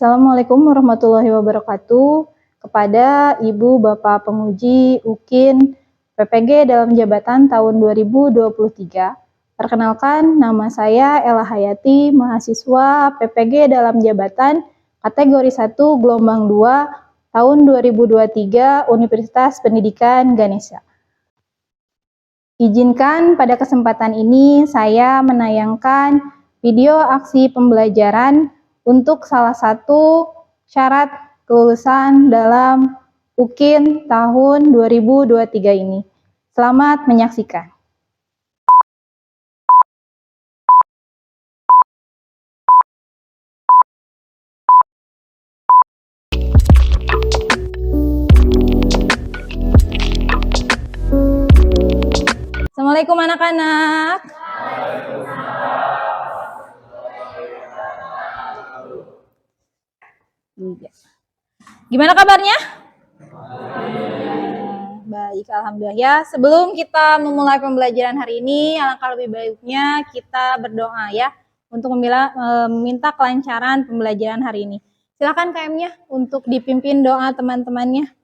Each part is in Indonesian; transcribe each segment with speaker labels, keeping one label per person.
Speaker 1: Assalamualaikum warahmatullahi wabarakatuh. Kepada Ibu Bapak Penguji UKIN PPG dalam jabatan tahun 2023. Perkenalkan, nama saya Ella Hayati, mahasiswa PPG dalam jabatan kategori 1 gelombang 2 tahun 2023 Universitas Pendidikan Ganesha. Izinkan pada kesempatan ini saya menayangkan video aksi pembelajaran untuk salah satu syarat kelulusan dalam UKIN tahun 2023 ini. Selamat menyaksikan. Assalamualaikum anak-anak. Gimana kabarnya? Baik, alhamdulillah ya. Sebelum kita memulai pembelajaran hari ini, alangkah lebih baiknya kita berdoa ya untuk meminta kelancaran pembelajaran hari ini. Silakan KM-nya untuk dipimpin doa teman-temannya.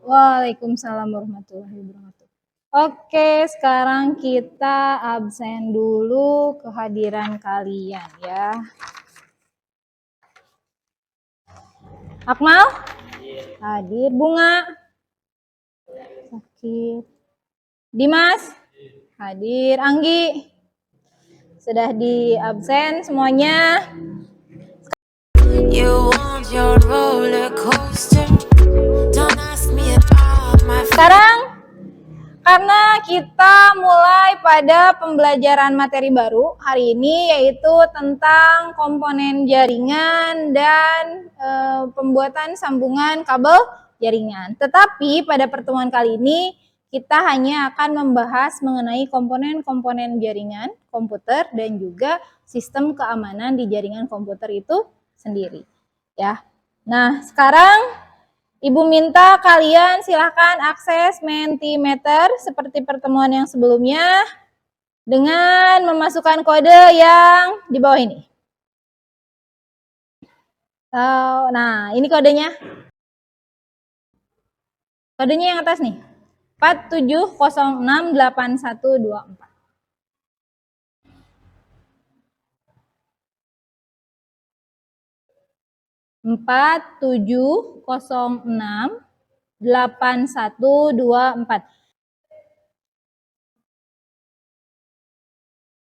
Speaker 1: Waalaikumsalam warahmatullahi wabarakatuh. Oke, sekarang kita absen dulu kehadiran kalian ya. Akmal? Hadir. Bunga? Sakit. Dimas? Hadir. Anggi? Sudah di absen semuanya? Sekarang karena kita mulai pada pembelajaran materi baru hari ini, yaitu tentang komponen jaringan dan pembuatan sambungan kabel jaringan. Tetapi pada pertemuan kali ini kita hanya akan membahas mengenai komponen-komponen jaringan komputer dan juga sistem keamanan di jaringan komputer itu sendiri. Ya. Nah, sekarang Ibu minta kalian silahkan akses Mentimeter seperti pertemuan yang sebelumnya dengan memasukkan kode yang di bawah ini. Nah, ini kodenya. Kodenya yang atas nih. 47068124. Empat tujuh kosong enam 8124.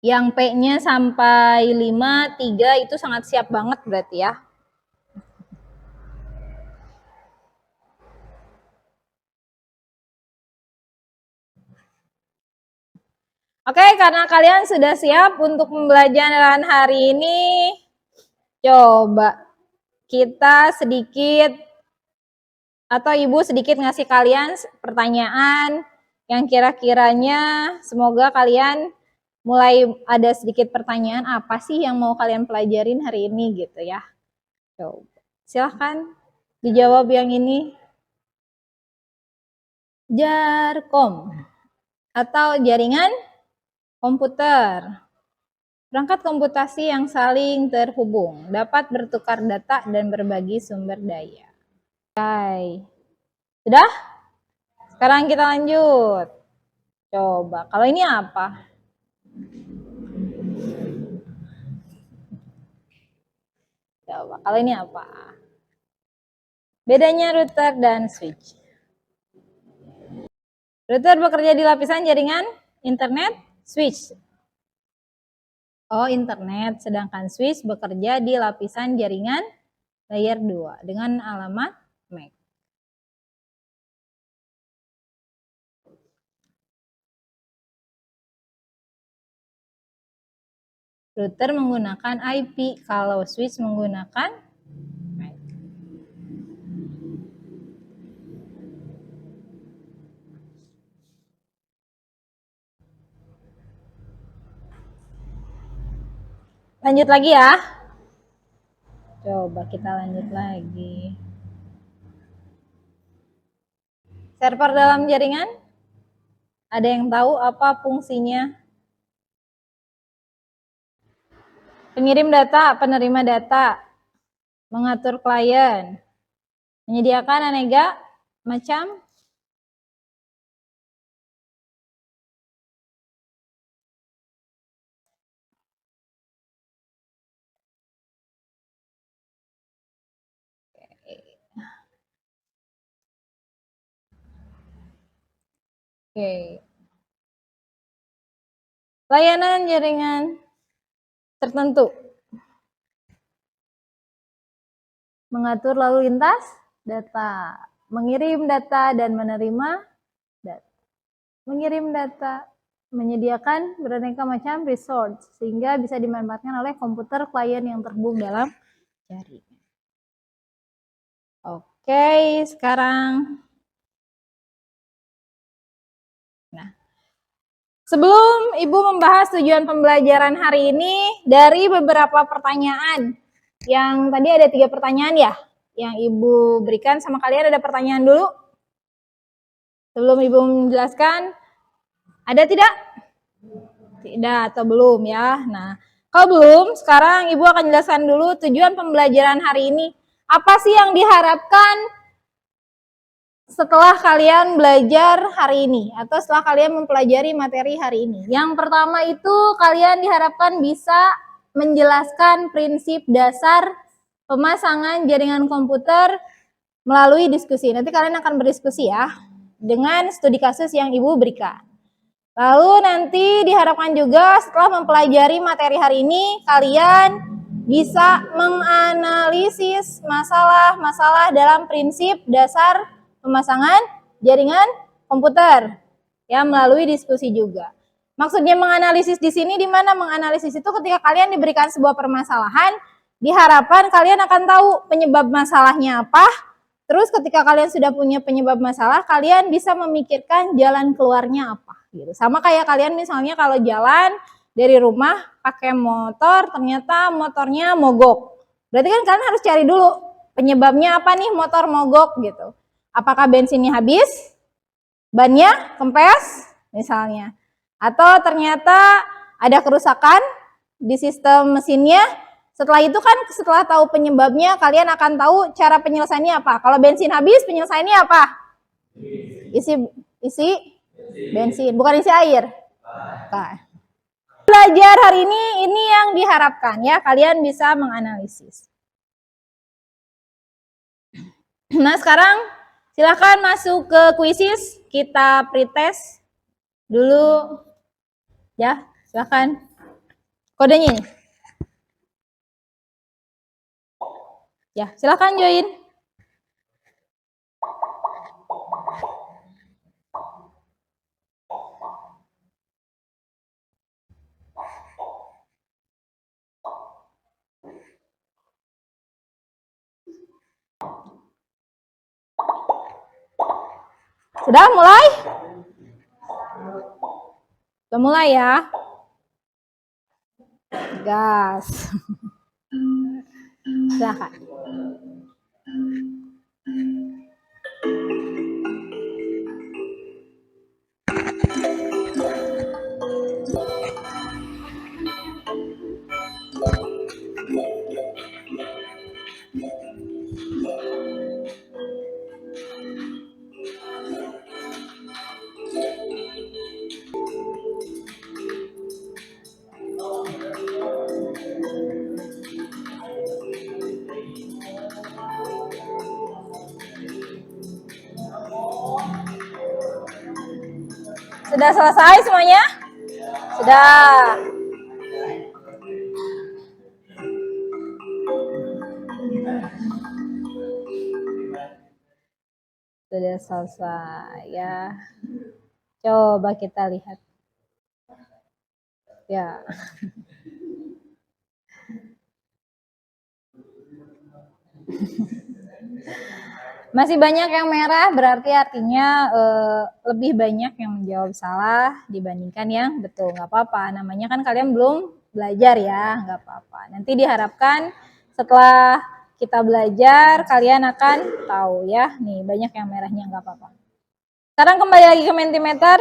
Speaker 1: Yang P-nya sampai 5, 3 itu sangat siap banget berarti ya. Oke, karena kalian sudah siap untuk pembelajaran hari ini, coba kita sedikit atau Ibu sedikit ngasih kalian pertanyaan yang kira-kiranya semoga kalian mulai ada sedikit pertanyaan apa sih yang mau kalian pelajarin hari ini gitu ya. Coba silahkan dijawab yang ini. Jarkom atau jaringan komputer. Perangkat komputasi yang saling terhubung, dapat bertukar data dan berbagi sumber daya. Oke. Sudah? Sekarang kita lanjut. Coba, kalau ini apa? Coba, kalau ini apa? Bedanya router dan switch. Router bekerja di lapisan jaringan internet, switch. Oh, internet, sedangkan switch bekerja di lapisan jaringan layer 2 dengan alamat MAC. Router menggunakan IP, kalau switch menggunakan MAC. Lanjut lagi ya. Coba kita lanjut lagi. Server dalam jaringan? Ada yang tahu apa fungsinya? Pengirim data, penerima data, mengatur klien, menyediakan aneka macam layanan jaringan tertentu, mengatur lalu lintas data, mengirim data dan menerima data, mengirim data, menyediakan beraneka macam resource sehingga bisa dimanfaatkan oleh komputer klien yang terhubung dalam jaringan. Oke, sekarang sebelum Ibu membahas tujuan pembelajaran hari ini, dari beberapa pertanyaan, yang tadi ada 3 pertanyaan ya, yang Ibu berikan sama kalian, ada pertanyaan dulu? Sebelum Ibu menjelaskan, ada tidak? Tidak atau belum ya? Nah, kalau belum, sekarang Ibu akan jelaskan dulu tujuan pembelajaran hari ini. Apa sih yang diharapkan setelah kalian belajar hari ini atau setelah kalian mempelajari materi hari ini? Yang pertama itu kalian diharapkan bisa menjelaskan prinsip dasar pemasangan jaringan komputer melalui diskusi. Nanti kalian akan berdiskusi ya dengan studi kasus yang Ibu berikan. Lalu nanti diharapkan juga setelah mempelajari materi hari ini, kalian bisa menganalisis masalah-masalah dalam prinsip dasar pemasangan jaringan komputer ya, melalui diskusi juga. Maksudnya menganalisis di sini, di mana menganalisis itu ketika kalian diberikan sebuah permasalahan, diharapkan kalian akan tahu penyebab masalahnya apa. Terus ketika kalian sudah punya penyebab masalah, kalian bisa memikirkan jalan keluarnya apa gitu. Sama kayak kalian misalnya kalau jalan dari rumah pakai motor, ternyata motornya mogok. Berarti kan kalian harus cari dulu penyebabnya apa nih motor mogok gitu. Apakah bensinnya habis? Bannya kempes misalnya. Atau ternyata ada kerusakan di sistem mesinnya. Setelah itu kan setelah tahu penyebabnya, kalian akan tahu cara penyelesaiannya apa. Kalau bensin habis, penyelesaiannya apa? Isi bensin, bukan isi air. Nah, belajar hari ini yang diharapkan ya, kalian bisa menganalisis. Nah, sekarang silakan masuk ke kuisis, kita pretest dulu ya, silakan. Kodenya ini. Ya, silakan join. Sudah mulai? Sudah mulai ya? Gas. Silakan. Sudah selesai semuanya? Sudah. Sudah selesai ya. Coba kita lihat. Ya. Masih banyak yang merah, berarti artinya lebih banyak yang menjawab salah dibandingkan yang betul. Nggak apa-apa, namanya kan kalian belum belajar ya, nggak apa-apa. Nanti diharapkan Setelah kita belajar, kalian akan tahu ya. Nih, banyak yang merahnya, nggak apa-apa. Sekarang kembali lagi ke Mentimeter.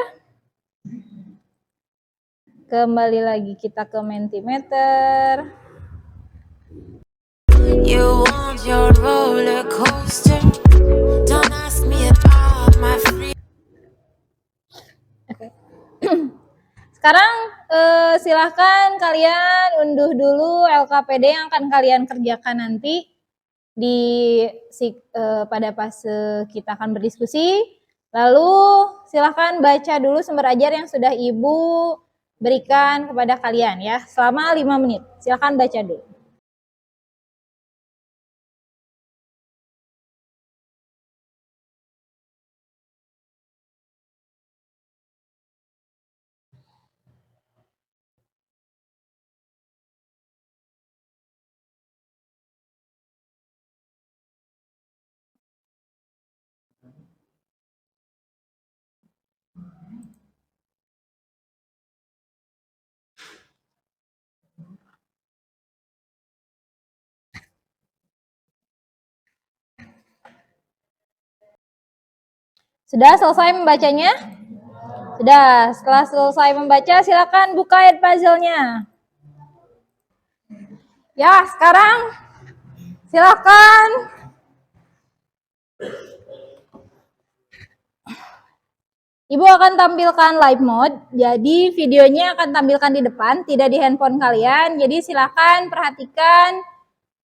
Speaker 1: Kembali lagi kita ke Mentimeter. You want your roller coaster. Don't ask me about my free. Okay. Sekarang silahkan kalian unduh dulu LKPD yang akan kalian kerjakan nanti pada fase kita akan berdiskusi. Lalu silahkan baca dulu sumber ajar yang sudah Ibu berikan kepada kalian ya selama 5 menit. Silahkan baca dulu. Sudah selesai membacanya? Sudah, setelah selesai membaca silakan buka Edpuzzle-nya. Ya, sekarang silakan Ibu akan tampilkan live mode, jadi videonya akan tampilkan di depan, tidak di handphone kalian. Jadi silakan perhatikan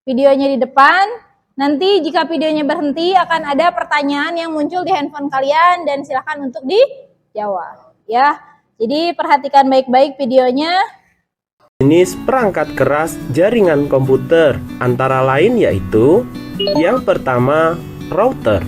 Speaker 1: videonya di depan. Nanti jika videonya berhenti akan ada pertanyaan yang muncul di handphone kalian dan silakan untuk dijawab. Ya, jadi perhatikan baik-baik videonya.
Speaker 2: Jenis perangkat keras jaringan komputer antara lain yaitu yang pertama, router.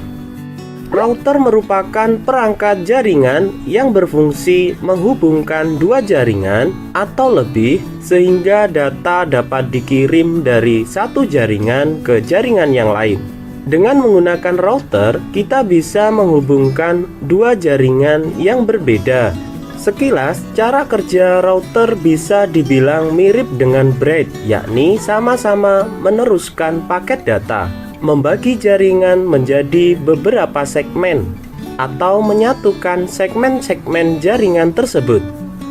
Speaker 2: Router merupakan perangkat jaringan yang berfungsi menghubungkan dua jaringan atau lebih sehingga data dapat dikirim dari satu jaringan ke jaringan yang lain. Dengan menggunakan router, kita bisa menghubungkan dua jaringan yang berbeda. Sekilas, cara kerja router bisa dibilang mirip dengan braid, yakni sama-sama meneruskan paket data, membagi jaringan menjadi beberapa segmen, atau menyatukan segmen-segmen jaringan tersebut.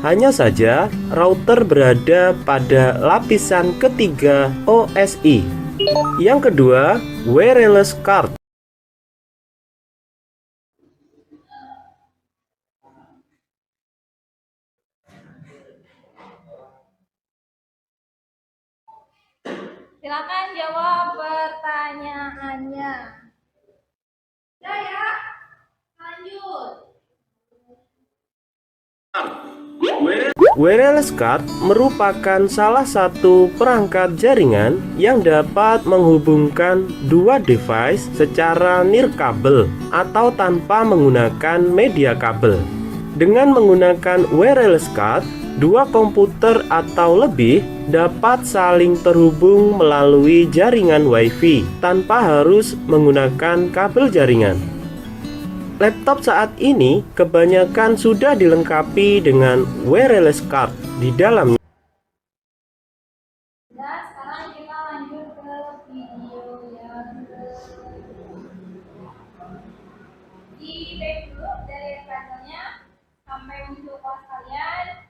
Speaker 2: Hanya saja, router berada pada lapisan ketiga OSI. Yang kedua, wireless card.
Speaker 1: Silakan jawab pertanyaannya. Udah ya, lanjut.
Speaker 2: Wireless card merupakan salah satu perangkat jaringan yang dapat menghubungkan dua device secara nirkabel atau tanpa menggunakan media kabel. Dengan menggunakan wireless card, dua komputer atau lebih dapat saling terhubung melalui jaringan Wi-Fi tanpa harus menggunakan kabel jaringan. Laptop saat ini kebanyakan sudah dilengkapi dengan wireless card di dalamnya.
Speaker 1: Nah, sekarang kita lanjut ke video yang di back dulu dari puzzle-nya sampai untuk kelas kalian.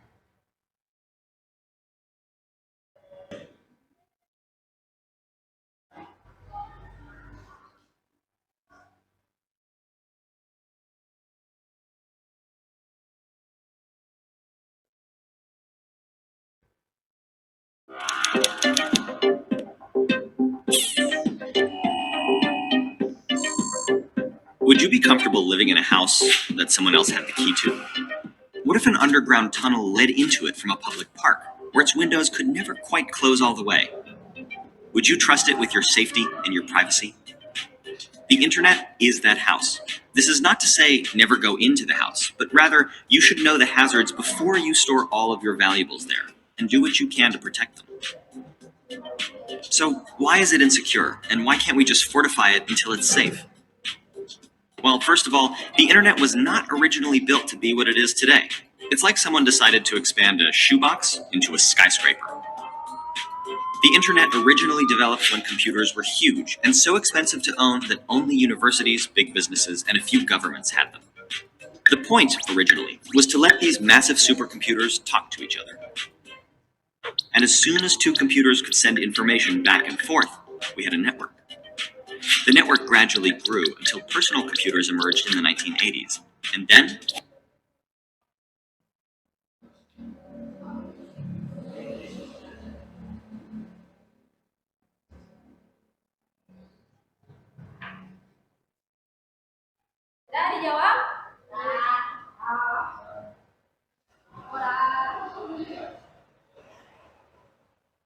Speaker 3: Would you be comfortable living in a house that someone else had the key to? What if an underground tunnel led into it from a public park, where its windows could never quite close all the way? Would you trust it with your safety and your privacy? The internet is that house. This is not to say never go into the house, but rather you should know the hazards before you store all of your valuables there, and do what you can to protect them. So why is it insecure, and why can't we just fortify it until it's safe? Well, first of all, the internet was not originally built to be what it is today. It's like someone decided to expand a shoebox into a skyscraper. The internet originally developed when computers were huge and so expensive to own that only universities, big businesses, and a few governments had them. The point, originally, was to let these massive supercomputers talk to each other. And as soon as two computers could send information back and forth, we had a network. The network gradually grew until personal computers emerged in the 1980s. And then,
Speaker 1: Udah dijawab?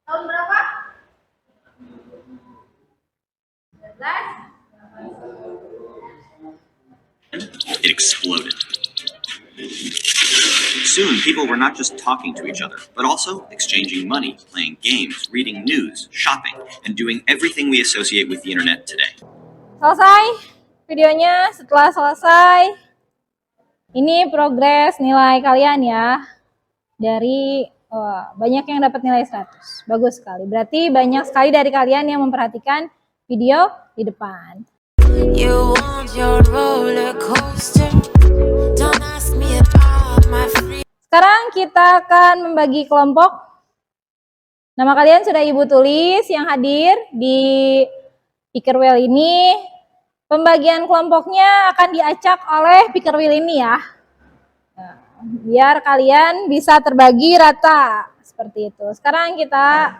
Speaker 1: Tahun berapa? 19?
Speaker 3: it exploded. Soon, people were not just talking to each other, but also exchanging money, playing games, reading news, shopping, and doing everything we associate with the internet today.
Speaker 1: Selesai videonya. Setelah selesai, ini progres nilai kalian ya. Dari banyak yang dapat nilai 100. Bagus sekali. Berarti banyak sekali dari kalian yang memperhatikan video di depan.
Speaker 4: You want your roller coaster. Don't ask me about my free.
Speaker 1: Sekarang kita akan membagi kelompok. Nama kalian sudah Ibu tulis yang hadir di Picker Wheel ini. Pembagian kelompoknya akan diacak oleh Picker Wheel ini ya. Nah, biar kalian bisa terbagi rata. Seperti itu. Sekarang kita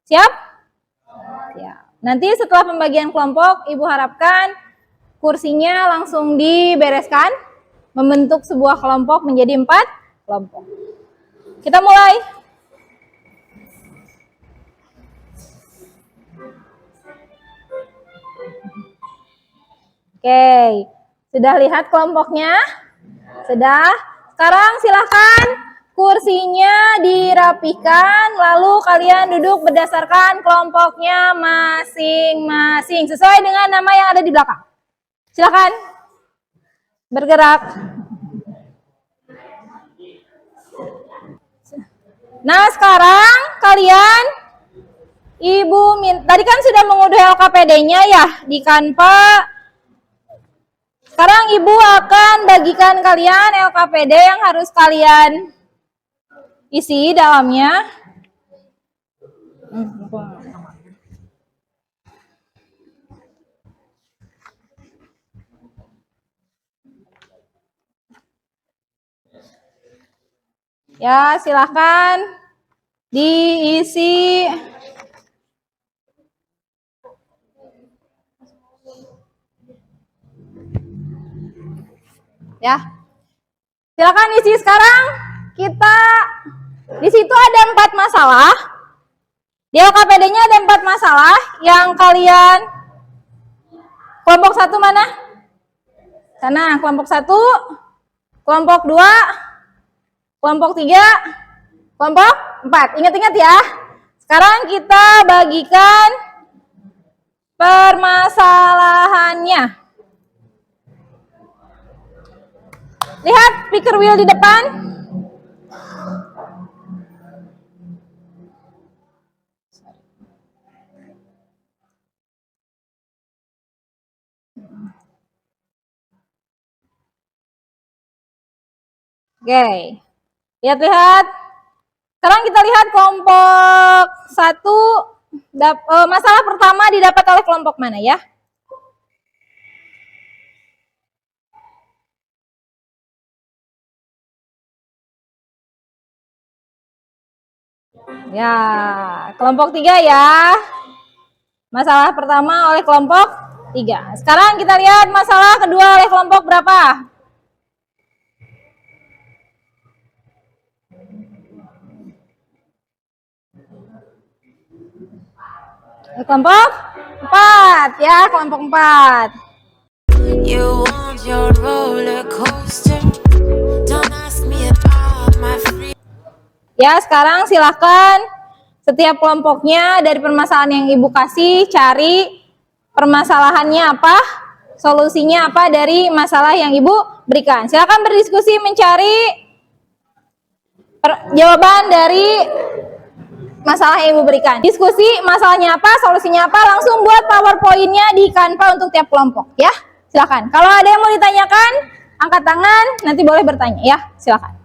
Speaker 1: siap? Ya. Nanti setelah pembagian kelompok, Ibu harapkan kursinya langsung dibereskan, membentuk sebuah kelompok menjadi 4 kelompok. Kita mulai. Oke, sudah lihat kelompoknya? Sudah. Sekarang silahkan kursinya dirapikan, lalu kalian duduk berdasarkan kelompoknya masing-masing, sesuai dengan nama yang ada di belakang. Silahkan bergerak. Nah, sekarang kalian, Ibu tadi kan sudah mengunduh LKPD-nya ya di Canva. Sekarang Ibu akan bagikan kalian LKPD yang harus kalian isi dalamnya. Ya, silahkan diisi. Ya, silakan isi sekarang. Kita di situ ada 4 masalah. Di LKPD-nya ada 4 masalah yang kalian. Kelompok 1 mana? Sana, kelompok 1, kelompok 2, kelompok 3, kelompok 4. Ingat-ingat ya. Sekarang kita bagikan permasalahannya. Lihat Picker Wheel di depan. Oke. Lihat-lihat. Sekarang kita lihat kelompok 1. Masalah pertama didapat oleh kelompok mana ya? Ya, kelompok 3 ya. Masalah pertama oleh kelompok 3. Sekarang kita lihat masalah kedua oleh kelompok berapa? Kelompok 4 ya, kelompok 4.
Speaker 4: You want your roller coaster. Don't ask me about my free.
Speaker 1: Ya, sekarang silahkan setiap kelompoknya dari permasalahan yang Ibu kasih, cari permasalahannya apa, solusinya apa dari masalah yang Ibu berikan. Silahkan berdiskusi mencari jawaban dari masalah yang Ibu berikan. Diskusi masalahnya apa, solusinya apa, langsung buat PowerPoint-nya di Canva untuk tiap kelompok ya. Silakan. Kalau ada yang mau ditanyakan, angkat tangan, nanti boleh bertanya ya. Silakan.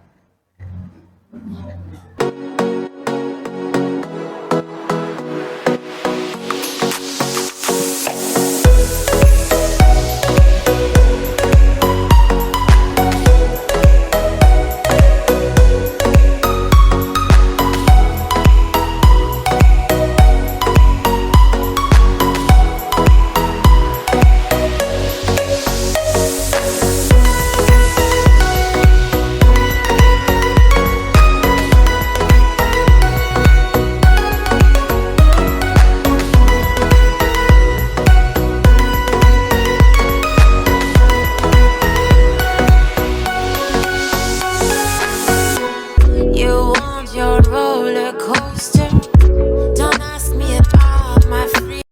Speaker 4: You want your roller coaster? Don't ask me about my free.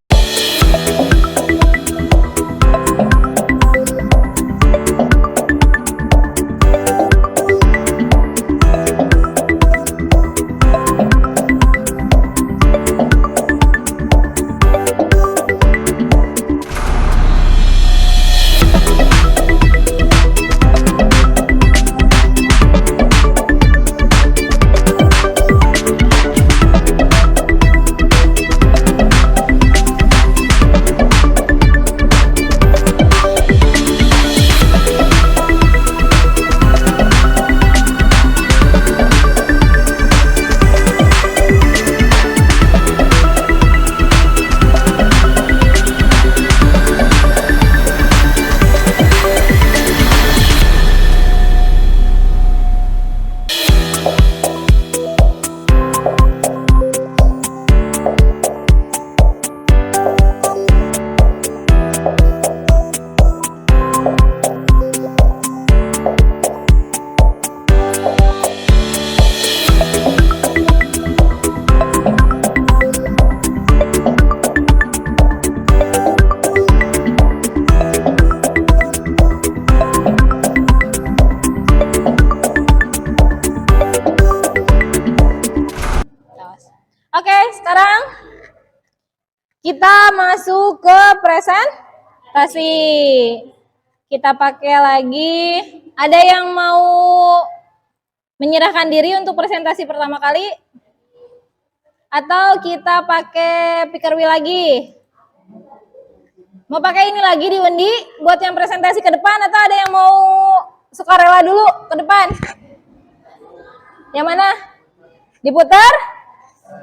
Speaker 1: Oke, sekarang kita masuk ke presentasi. Kita pakai lagi. Ada yang mau menyerahkan diri untuk presentasi pertama kali? Atau kita pakai picker wheel lagi? Mau pakai ini lagi di Wendi buat yang presentasi ke depan, atau ada yang mau sukarela dulu ke depan? Yang mana? Diputar?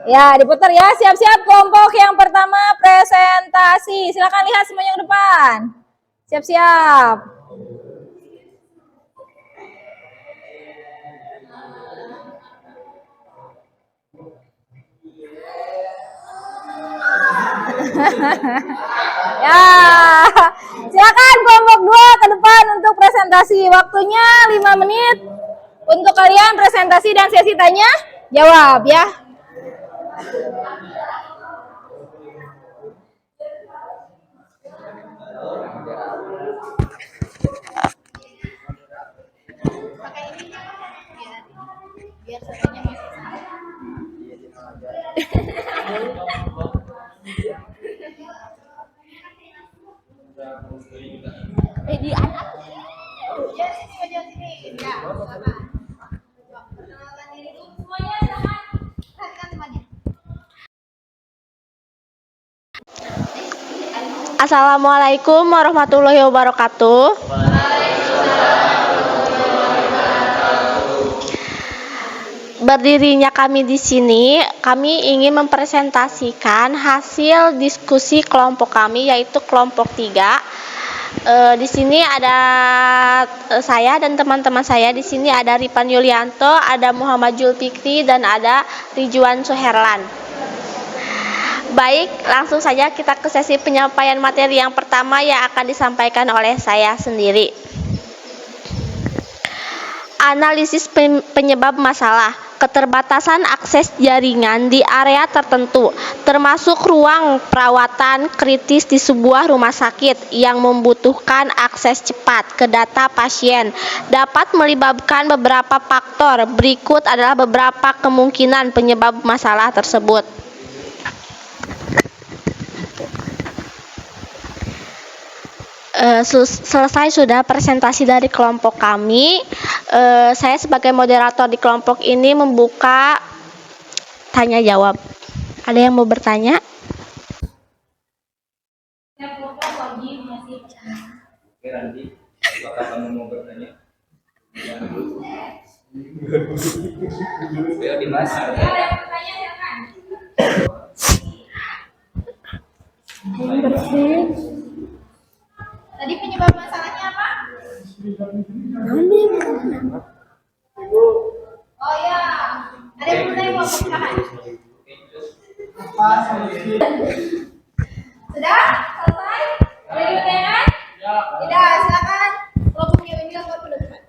Speaker 1: Ya, diputar ya. Siap-siap kelompok yang pertama presentasi. Silakan lihat semuanya ke depan. Siap-siap. Ya, silakan kelompok 2 ke depan untuk presentasi. Waktunya 5 menit untuk kalian presentasi dan sesi tanya jawab ya. Di anak. Ya, sini. Ya, silakan. Perkenalan diri dulu semuanya, silakan. Perhatikan semuanya.
Speaker 5: Assalamualaikum warahmatullahi wabarakatuh. Berdirinya kami di sini, kami ingin mempresentasikan hasil diskusi kelompok kami, yaitu kelompok 3. Di sini ada saya dan teman-teman saya. Di sini ada Ripan Yulianto, ada Muhammad Julfikri, dan ada Ridwan Suherlan. Baik, langsung saja kita ke sesi penyampaian materi yang pertama yang akan disampaikan oleh saya sendiri. Analisis penyebab masalah. Keterbatasan akses jaringan di area tertentu, termasuk ruang perawatan kritis di sebuah rumah sakit yang membutuhkan akses cepat ke data pasien, dapat melibatkan beberapa faktor. Berikut adalah beberapa kemungkinan penyebab masalah tersebut. Selesai sudah presentasi dari kelompok kami. Saya sebagai moderator di kelompok ini membuka tanya jawab. Ada yang mau bertanya?
Speaker 6: Apakah kamu mau bertanya? Ayo Dimas.
Speaker 1: Tadi penyebab masalahnya apa? Oh ya, ada yang bertanya mau silahkan. Sudah selesai? Ada yang bertanya? Tidak, silakan. Kelompoknya ini lakukan penutupan.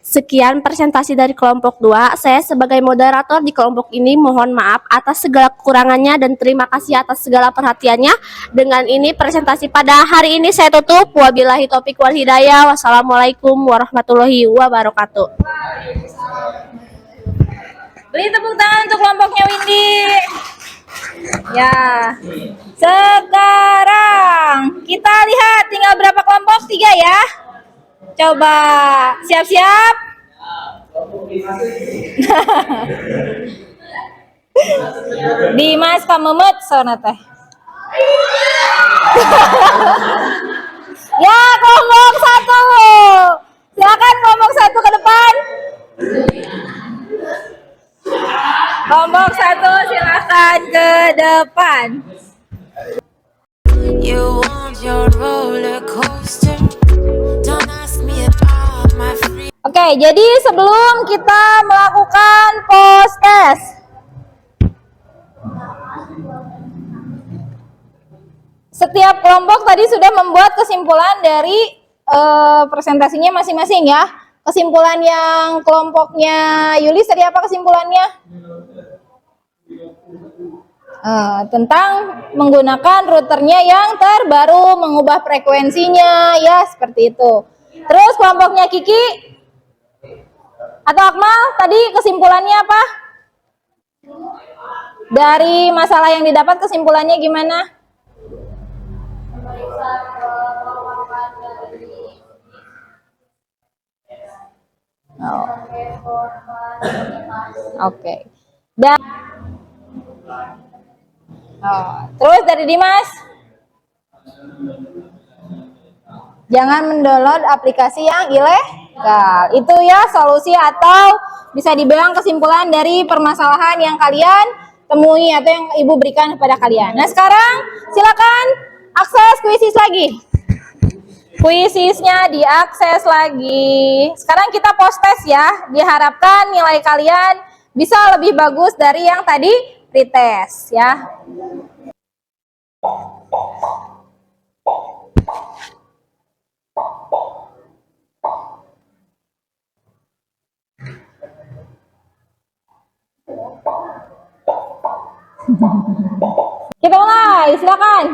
Speaker 5: Sekian presentasi dari kelompok 2. Saya sebagai moderator di kelompok ini mohon maaf atas segala kekurangannya dan terima kasih atas segala perhatiannya. Dengan ini presentasi pada hari ini saya tutup. Wabillahi taufik wal hidayah. Wassalamualaikum warahmatullahi wabarakatuh.
Speaker 1: Beri tepuk tangan untuk kelompoknya Windy. Ya. Sekarang kita lihat tinggal berapa kelompok? 3 ya. Coba siap-siap. Dimas Kamemet sona teh. Ya, kelompok 1. Silakan kelompok 1 ke depan. Kelompok 1 silakan ke depan.
Speaker 4: You want your roller coaster? Don't ask me about my free.
Speaker 1: Oke, jadi sebelum kita melakukan post test, setiap kelompok tadi sudah membuat kesimpulan dari presentasinya masing-masing ya. Kesimpulan yang kelompoknya Yulis tadi apa kesimpulannya? Tentang menggunakan routernya yang terbaru, mengubah frekuensinya, ya seperti itu. Terus kelompoknya Kiki atau Akmal tadi kesimpulannya apa? Dari masalah yang didapat kesimpulannya gimana? Oh. Oke. Dan terus dari Dimas, jangan mendownload aplikasi yang ilegal. Itu ya solusi atau bisa dibilang kesimpulan dari permasalahan yang kalian temui atau yang Ibu berikan kepada kalian. Nah sekarang silakan akses kuisis lagi. Kuisisnya diakses lagi. Sekarang kita post test ya. Diharapkan nilai kalian bisa lebih bagus dari yang tadi pretest ya. Kita mulai, silakan.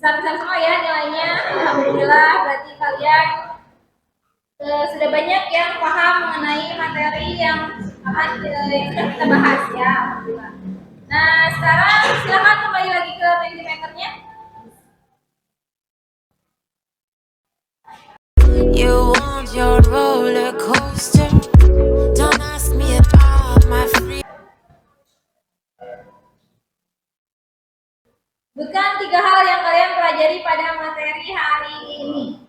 Speaker 1: besar-besar semua ya nilainya. Alhamdulillah, berarti kalian sudah banyak yang paham mengenai materi yang sudah kita bahas ya. Alhamdulillah. Nah, sekarang silakan kembali lagi ke Mentimeternya.
Speaker 4: You want your roller coaster? Don't ask me about my free.
Speaker 1: Bukan 3 hal yang kalian pelajari pada materi hari ini.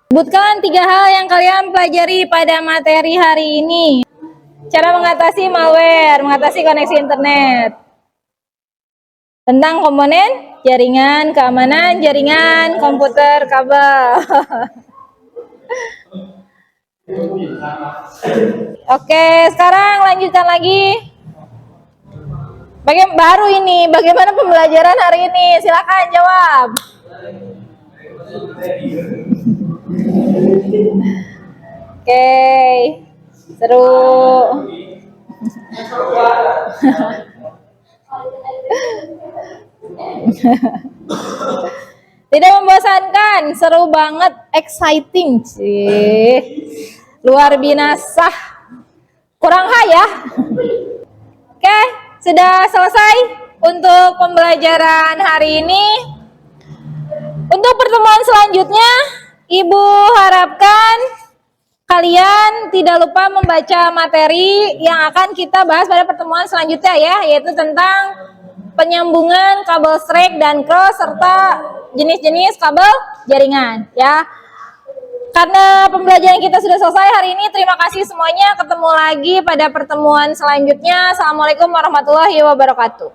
Speaker 1: Sebutkan 3 hal yang kalian pelajari pada materi hari ini. Cara mengatasi malware, mengatasi koneksi internet. Tentang komponen jaringan, keamanan jaringan, komputer, kabel. Oke, sekarang lanjutkan lagi. Bagaimana pembelajaran hari ini? Silakan jawab. Oke, seru. Tidak membosankan, seru banget, exciting sih. Luar biasa. Kurang ya? Oke, sudah selesai untuk pembelajaran hari ini. Untuk pertemuan selanjutnya, Ibu harapkan kalian tidak lupa membaca materi yang akan kita bahas pada pertemuan selanjutnya ya, yaitu tentang penyambungan kabel strike dan cross serta jenis-jenis kabel jaringan ya. Karena pembelajaran kita sudah selesai hari ini, terima kasih semuanya. Ketemu lagi pada pertemuan selanjutnya. Assalamualaikum warahmatullahi wabarakatuh.